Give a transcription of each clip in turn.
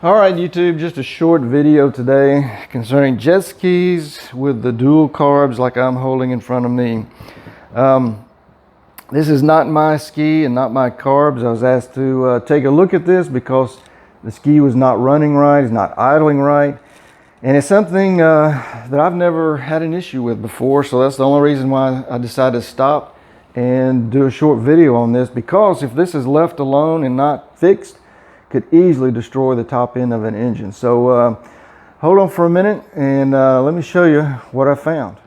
All right, YouTube, just a short video today concerning jet skis with the dual carbs like I'm holding in front of me. This is not my ski and not my carbs. I was asked to take a look at this because the ski was not running right, it's not idling right. And it's something that I've never had an issue with before, so that's the only reason why I decided to stop and do a short video on this, because if this is left alone and not fixed, could easily destroy the top end of an engine. So hold on for a minute and let me show you what I found.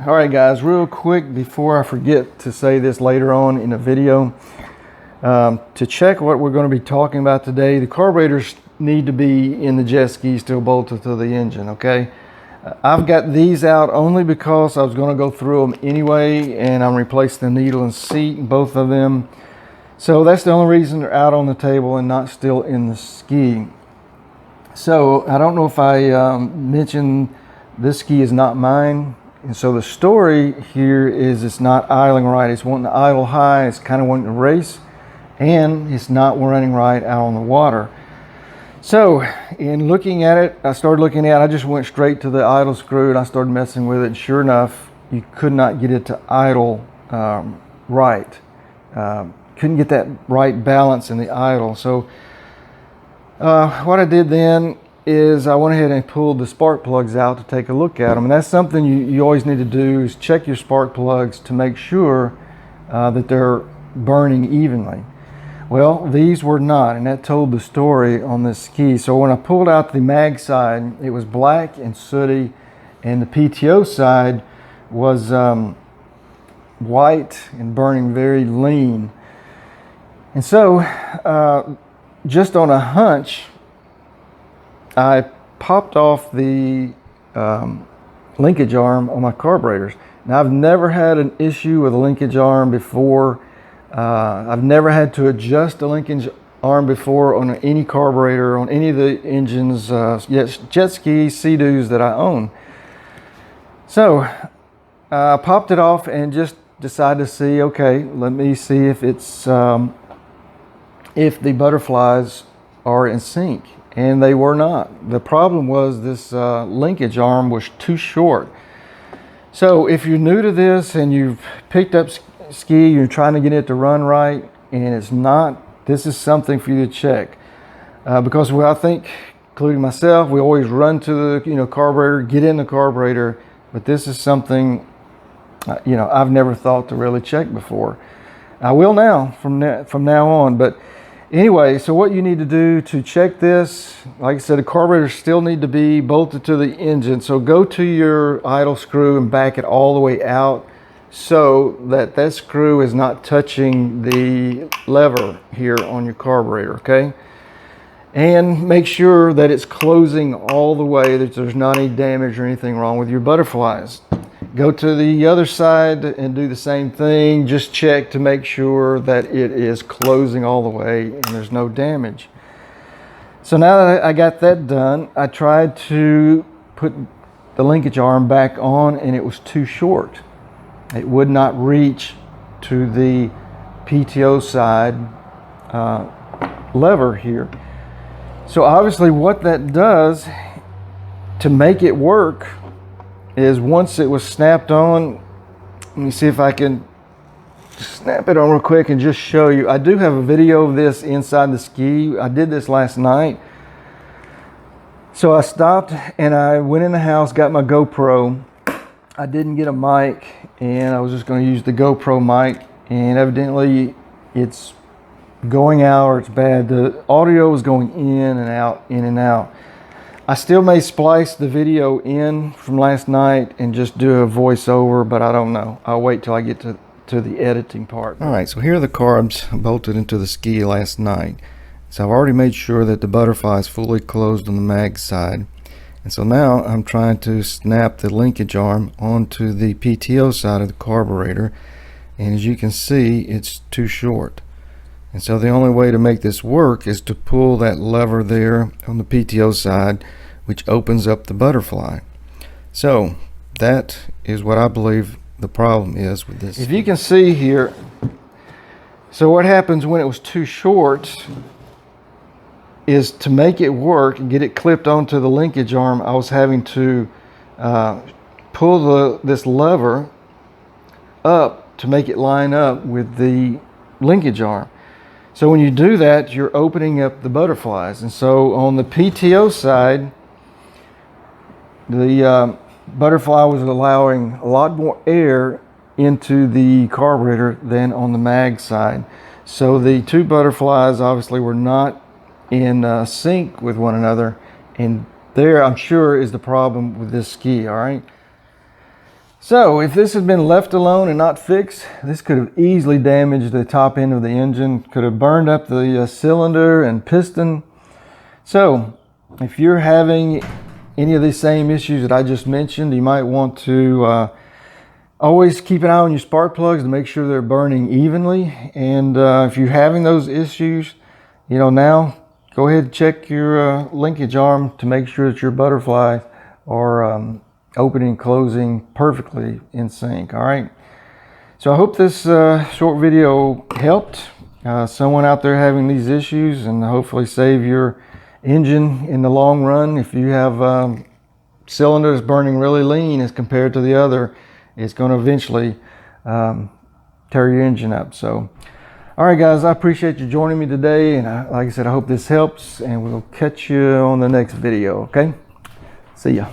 All right, guys, real quick before I forget to say this later on in the video, to check what we're going to be talking about today, the carburetors need to be in the jet ski still bolted to the engine, okay? I've got these out only because I was going to go through them anyway, and I'm replacing the needle and seat in both of them. So that's the only reason they're out on the table and not still in the ski. So I don't know if I mentioned this ski is not mine. And so the story here is it's not idling right. It's wanting to idle high. It's kind of wanting to race. And it's not running right out on the water. So in looking at it, I just went straight to the idle screw and I started messing with it. And sure enough, you could not get it to idle right. Couldn't get that right balance in the idle. So what I did then is I went ahead and pulled the spark plugs out to take a look at them. And that's something you always need to do, is check your spark plugs to make sure that they're burning evenly. Well, these were not, and that told the story on this ski. So when I pulled out the mag side, it was black and sooty, and the PTO side was white and burning very lean. And so just on a hunch, I popped off the linkage arm on my carburetors. Now, I've never had an issue with a linkage arm before. I've never had to adjust the linkage arm before on any carburetor, on any of the engines, jet ski, Sea-Doos that I own. So I popped it off and just decided to see, okay, let me see if it's if the butterflies are in sync. And they were not. The problem was this linkage arm was too short. So if you're new to this and you've picked up ski, you're trying to get it to run right, and it's not, this is something for you to check. Because I think, including myself, we always run to the carburetor, get in the carburetor, but this is something I've never thought to really check before. I will now, from now on, but anyway, so what you need to do to check this, like I said, the carburetors still need to be bolted to the engine. So go to your idle screw and back it all the way out so that screw is not touching the lever here on your carburetor, okay? And make sure that it's closing all the way, that there's not any damage or anything wrong with your butterflies. Go to the other side and do the same thing. Just check to make sure that it is closing all the way and there's no damage. So now that I got that done, I tried to put the linkage arm back on and it was too short. It would not reach to the PTO side lever here. So obviously what that does to make it work is once it was snapped on, let me see if I can snap it on real quick and just show you. I do have a video of this inside the ski. I did this last night. So I stopped and I went in the house, got my GoPro. I didn't get a mic and I was just going to use the GoPro mic, and evidently it's going out or it's bad. The audio is going in and out, in and out. I still may splice the video in from last night and just do a voiceover, but I don't know. I'll wait till I get to the editing part. All right, so here are the carbs bolted into the ski last night. So I've already made sure that the butterfly is fully closed on the mag side. And so now I'm trying to snap the linkage arm onto the PTO side of the carburetor, and as you can see, it's too short. And so the only way to make this work is to pull that lever there on the PTO side, which opens up the butterfly. So that is what I believe the problem is with this. If you can see here, so what happens when it was too short is, to make it work and get it clipped onto the linkage arm, I was having to pull this lever up to make it line up with the linkage arm. So when you do that, you're opening up the butterflies. And so on the PTO side, the butterfly was allowing a lot more air into the carburetor than on the mag side. So the two butterflies obviously were not in sync with one another, and there, I'm sure, is the problem with this ski. All right, so if this had been left alone and not fixed, this could have easily damaged the top end of the engine, could have burned up the cylinder and piston. So if you're having any of these same issues that I just mentioned, you might want to always keep an eye on your spark plugs to make sure they're burning evenly. And if you're having those issues, now go ahead and check your linkage arm to make sure that your butterflies are opening and closing perfectly in sync. All right. So I hope this short video helped someone out there having these issues, and hopefully save your engine in the long run. If you have cylinders burning really lean as compared to the other, it's going to eventually tear your engine up. So all right, guys, I appreciate you joining me today, and like I said, I hope this helps, and we'll catch you on the next video. Okay, see ya.